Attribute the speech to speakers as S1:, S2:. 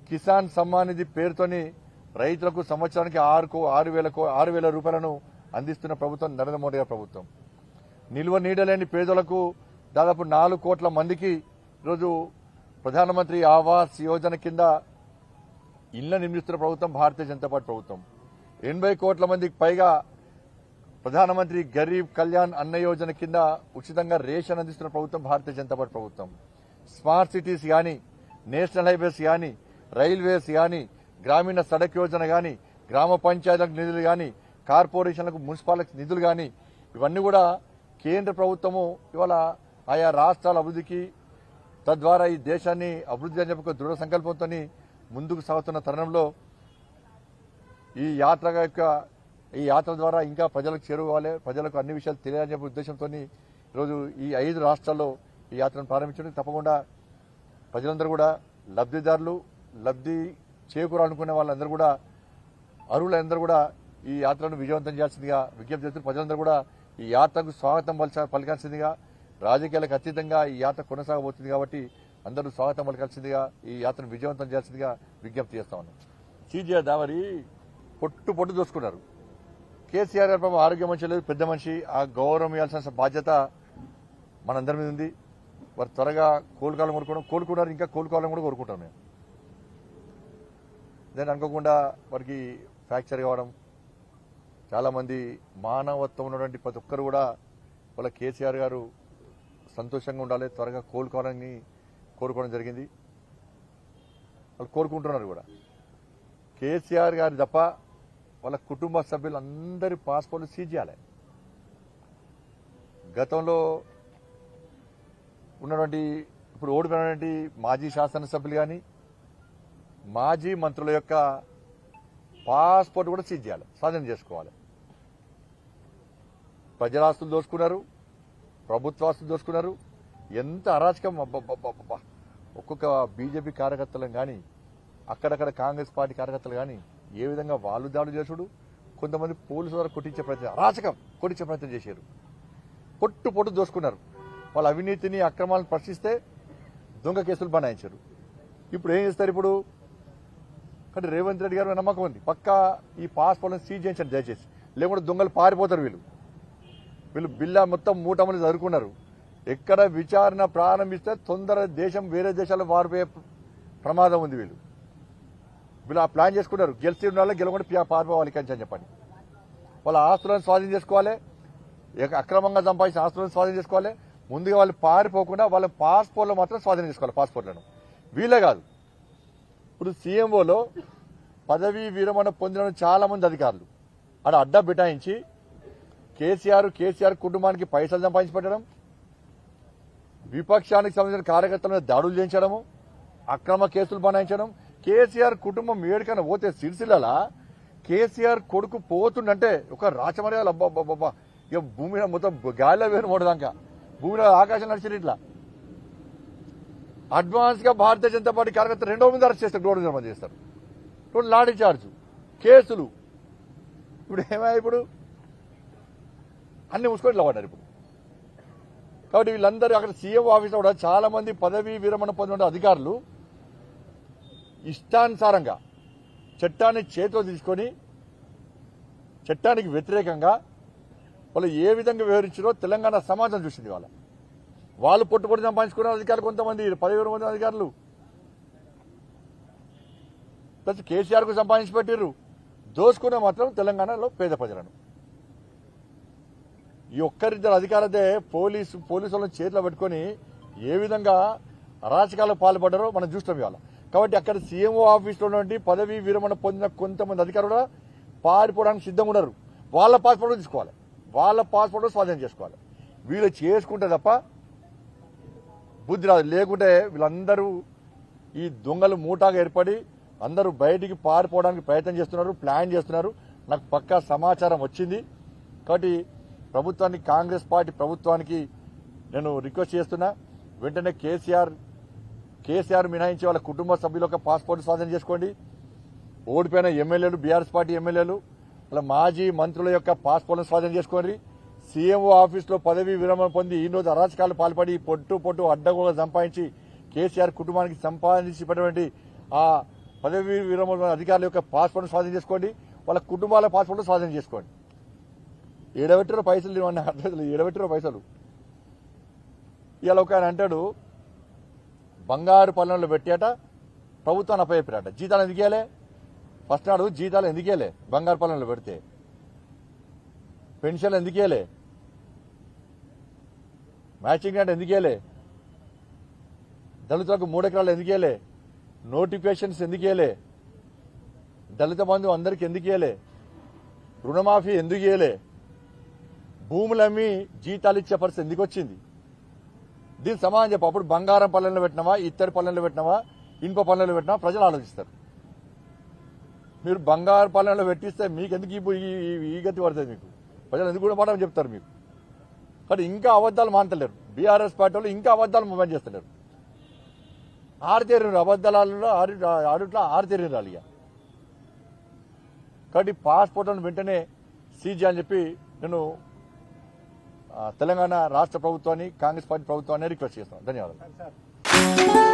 S1: కిసాన్ సమ్మాన్ నిధి పేరుతోని రైతులకు సంవత్సరానికి 6,000 రూపాయలను అందిస్తున్న ప్రభుత్వం నరేంద్ర మోడీ గారి ప్రభుత్వం. నిల్వ నీడలేని పేదలకు దాదాపు 4 కోట్ల మందికి ఈరోజు ప్రధానమంత్రి ఆవాస్ యోజన కింద ఇళ్ల నిర్మిస్తున్న ప్రభుత్వం భారతీయ జనతా పార్టీ ప్రభుత్వం. 80 కోట్ల మందికి పైగా ప్రధానమంత్రి గరీబ్ కళ్యాణ్ అన్న యోజన కింద ఉచితంగా రేషన్ అందిస్తున్న ప్రభుత్వం భారతీయ జనతా పార్టీ ప్రభుత్వం. స్మార్ట్ సిటీస్ గాని, నేషనల్ హైవేస్ గాని, రైల్వేస్ గాని, గ్రామీణ సడక్ యోజన గాని, గ్రామ పంచాయతీలకు నిధులు గాని, కార్పొరేషన్లకు మున్సిపాలిటీ నిధులు గాని, ఇవన్నీ కూడా కేంద్ర ప్రభుత్వము ఇవాళ ఆయా రాష్ట్రాల అభివృద్ధికి, తద్వారా ఈ దేశాన్ని అభివృద్ధి అని చెప్పి దృఢ సంకల్పంతో ముందుకు సాగుతున్న తరుణంలో ఈ యాత్ర ద్వారా ఇంకా ప్రజలకు చేరుకోవాలి, ప్రజలకు అన్ని విషయాలు తెలియాలని చెప్పే ఉద్దేశంతో ఈరోజు ఈ 5 రాష్ట్రాల్లో ఈ యాత్రను ప్రారంభించడం. తప్పకుండా ప్రజలందరూ కూడా లబ్ధిదారులు, లబ్ధి చేకూరాలనుకునే వాళ్ళందరూ కూడా, అర్హులందరూ కూడా ఈ యాత్రను విజయవంతం చేయాల్సిందిగా విజ్ఞప్తి చేస్తూ ప్రజలందరూ కూడా ఈ యాత్రకు స్వాగతం పలకాల్సిందిగా, రాజకీయాలకు అతీతంగా ఈ యాత్ర కొనసాగబోతుంది కాబట్టి అందరూ స్వాగతం పలకాల్సిందిగా, ఈ యాత్రను విజయవంతం చేయాల్సిందిగా విజ్ఞప్తి చేస్తా ఉన్నాం. సీజీఆర్ దావరి పొట్టు దోసుకున్నారు. కేసీఆర్ గారు పాపం ఆరోగ్యం మంచి లేదు, పెద్ద మనిషి, ఆ గౌరవం ఇవ్వాల్సిన బాధ్యత మనందరి మీద ఉంది. వారు త్వరగా కోలుకున్నారు, ఇంకా కోలుకోవాలని కూడా కోరుకుంటాం మేము. దాన్ని అనుకోకుండా వారికి ఫ్రాక్చర్ కావడం, చాలా మంది మానవత్వం ఉన్నటువంటి ప్రతి ఒక్కరు కూడా వాళ్ళ కేసీఆర్ గారు సంతోషంగా ఉండాలి, త్వరగా కోలుకోవాలని కోరుకోవడం జరిగింది. వాళ్ళు కోరుకుంటున్నారు కూడా. కేసీఆర్ గారి తప్ప వాళ్ళ కుటుంబ సభ్యులందరి పాస్పోర్ట్లు సీజ్ చేయాలి. గతంలో ఉన్నటువంటి, ఇప్పుడు ఓడిపోయినటువంటి మాజీ శాసనసభ్యులు కానీ, మాజీ మంత్రుల యొక్క పాస్పోర్ట్ కూడా సీజ్ చేయాలి, స్వాధీనం చేసుకోవాలి. ప్రజలాస్తులు దోచుకున్నారు, ప్రభుత్వాస్తులు దోచుకున్నారు. ఎంత అరాచకం! అబ్బబ్బబ్బబ్బా! ఒక్కొక్క బీజేపీ కార్యకర్తలను కానీ, అక్కడక్కడ కాంగ్రెస్ పార్టీ కార్యకర్తలు కానీ ఏ విధంగా వాళ్ళు దాడులు చేసుడు, కొంతమంది పోలీసు ద్వారా కొట్టించే ప్రయత్నం, అరాచకం కొట్టించే ప్రయత్నం చేశారు. పొట్టు దోసుకున్నారు. వాళ్ళ అవినీతిని, అక్రమాలను ప్రశ్నిస్తే దొంగ కేసులు బనాయించారు. ఇప్పుడు ఏం చేస్తారు? ఇప్పుడు అంటే రేవంత్ రెడ్డి గారు నమ్మకం ఉంది, పక్కా ఈ పాస్పోర్ట్లను సీజ్ చేయించండి దయచేసి, లేకుంటే దొంగలు పారిపోతారు. వీళ్ళు బిల్లా మొత్తం మూటమని చదువుకున్నారు. ఎక్కడ విచారణ ప్రారంభిస్తే తొందర దేశం వేరే దేశాల్లో వారిపోయే ప్రమాదం ఉంది. వీళ్ళు ఆ ప్లాన్ చేసుకున్నారు, గెలిచి ఉండాలి, గెలవకుండా పారిపోవాలి అని చెప్పండి. వాళ్ళ ఆస్తులను స్వాధీనం చేసుకోవాలి, అక్రమంగా సంపాదించిన ఆస్తులను స్వాధీనం చేసుకోవాలి. ముందుగా వాళ్ళు పారిపోకుండా వాళ్ళ పాస్పోర్ట్లు మాత్రం స్వాధీనం చేసుకోవాలి. పాస్పోర్ట్లను వీళ్ళే కాదు, ఇప్పుడు సీఎంఓలో పదవీ విరమణ పొందిన చాలా మంది అధికారులు అక్కడ అడ్డా బిటాయించి కేసీఆర్ కుటుంబానికి పైసలు సంపాదించి పెట్టడం, విపక్షానికి సంబంధించిన కార్యకర్తల దాడులు చేయించడము, అక్రమ కేసులు బనాయించడం. కేసీఆర్ కుటుంబం ఏడికైనా పోతే సిరిసిల్ల కేసీఆర్ కొడుకు పోతుండంటే ఒక రాచమర్యాలు, అబ్బాబ్బా! ఇక భూమి మీద మొత్తం గాలిలో వేరు మోడదాకా, భూమిలో ఆకాశం నడిచింది. ఇట్లా అడ్వాన్స్ గా భారతీయ జనతా పార్టీ కార్యకర్తలు 2 మంది అరెస్ట్ చేస్తారు, 2 మంది చేస్తారు. 2 లాఠీ చార్జ్ కేసులు. ఇప్పుడు ఏమయ్యా? ఇప్పుడు అన్ని ముసుకొని ఇట్లా పడ్డారు. ఇప్పుడు కాబట్టి వీళ్ళందరూ అక్కడ సీఎం ఆఫీస్లో కూడా చాలా మంది పదవీ విరమణ పొందిన అధికారులు ఇష్టానుసారంగా చట్టాన్ని చేతిలో తీసుకొని చట్టానికి వ్యతిరేకంగా వాళ్ళు ఏ విధంగా వ్యవహరించారో తెలంగాణ సమాజం చూసింది. వాళ్ళు పొట్టుపొట్టు సంపాదించుకున్న అధికారులు కొంతమంది 10,000 మంది అధికారులు ప్లస్ కేసీఆర్ కు సంపాదించి పెట్టారు. దోసుకునే మాత్రం తెలంగాణలో పేద ప్రజలను. ఈ ఒక్కరిద్దరు అధికారులదే పోలీసు వాళ్ళని చేతిలో పెట్టుకుని ఏ విధంగా అరాచకాలకు పాల్పడ్డారో మనం చూస్తాం ఇవాళ. కాబట్టి అక్కడ సీఎంఓ ఆఫీస్లో ఉన్నటువంటి పదవీ విరమణ పొందిన కొంతమంది అధికారులు పారిపోవడానికి సిద్ధంగా ఉన్నారు. వాళ్ళ పాస్పోర్ట్ తీసుకోవాలి, వాళ్ళ పాస్పోర్ట్ స్వాధీనం చేసుకోవాలి. వీళ్ళు చేసుకుంటే తప్ప బుద్ధి రాదు. లేకుంటే వీళ్ళందరూ ఈ దొంగలు మూటాగా ఏర్పడి అందరూ బయటికి పారిపోవడానికి ప్రయత్నం చేస్తున్నారు, ప్లాన్ చేస్తున్నారు. నాకు పక్కా సమాచారం వచ్చింది. కాబట్టి ప్రభుత్వానికి, కాంగ్రెస్ పార్టీ ప్రభుత్వానికి నేను రిక్వెస్ట్ చేస్తున్నా, వెంటనే కేసీఆర్ మినహాయించి వాళ్ళ కుటుంబ సభ్యుల యొక్క పాస్పోర్ట్ స్వాధీనం చేసుకోండి. ఓడిపోయిన ఎమ్మెల్యేలు, బీఆర్ఎస్ పార్టీ ఎమ్మెల్యేలు, వాళ్ళ మాజీ మంత్రుల యొక్క పాస్పోర్ట్లను స్వాధీనం చేసుకోండి. సీఎంఓ ఆఫీసులో పదవీ విరమణ పొంది ఈ రోజు అరాచకాలు పాల్పడి పొట్టు అడ్డగోగా సంపాదించి కేసీఆర్ కుటుంబానికి సంపాదించినటువంటి ఆ పదవి విరమణ అధికారుల యొక్క పాస్పోర్ట్ స్వాధీనం చేసుకోండి, వాళ్ళ కుటుంబాల పాస్పోర్ట్ స్వాధీనం చేసుకోండి. ఏడబెట్టారో పైసలు ఇవన్నీ అర్థం ఏడబెట్టారో పైసలు. ఇవాళ ఒక ఆయన అంటాడు బంగారు పల్లెంలో పెట్టేట ప్రభుత్వాన్ని అప్పచెప్పారట. జీతాలు ఎందుకు ఇవ్వలే? ఫస్ట్ నాడు జీతాలు ఎందుకు ఇవ్వలే? బంగారు పల్లెంలో పెడితే పెన్షన్లు ఎందుకు ఇవ్వలే? మ్యాచింగ్ గ్రాంట్ ఎందుకు ఇవ్వలే? దళితులకు 3 ఎకరాలు ఎందుకు ఇవ్వలే? నోటిఫికేషన్స్ ఎందుకు ఇవ్వలే? దళిత బంధు అందరికి ఎందుకు ఇవ్వలే? రుణమాఫీ ఎందుకు ఇవ్వలే? భూములమ్మి జీతాలు ఇచ్చే పరిస్థితి ఎందుకు వచ్చింది? దీనికి సమాధానం చెప్పు. అప్పుడు బంగారం పల్లెల్లో పెట్టినావా, ఇత్తడి పల్లెల్లో పెట్టినావా, ఇనుప పల్లెల్లో పెట్టినావా ప్రజలు ఆలోచిస్తారు. మీరు బంగారు పల్లెల్లో పెట్టిస్తే మీకు ఎందుకు ఈ గతి పడుతుంది? మీకు ప్రజలు ఎందుకు కూడా పడమని చెప్తారు మీకు. కానీ ఇంకా అబద్దాలు మానతలేరు. బీఆర్ఎస్ పార్టీ వాళ్ళు ఇంకా అబద్దాలు మూమెంట్ చేస్తలేరు. ఆరితేరినారు అబద్దాలలో ఆడుట్లా ఆరితేరినారు. ఇక కాబట్టి పాస్పోర్ట్లను వెంటనే సీజ్ అని చెప్పి నేను తెలంగాణ రాష్ట్ర ప్రభుత్వాన్ని, కాంగ్రెస్ పార్టీ ప్రభుత్వాన్ని రిక్వెస్ట్ చేస్తున్నాను. ధన్యవాదాలు.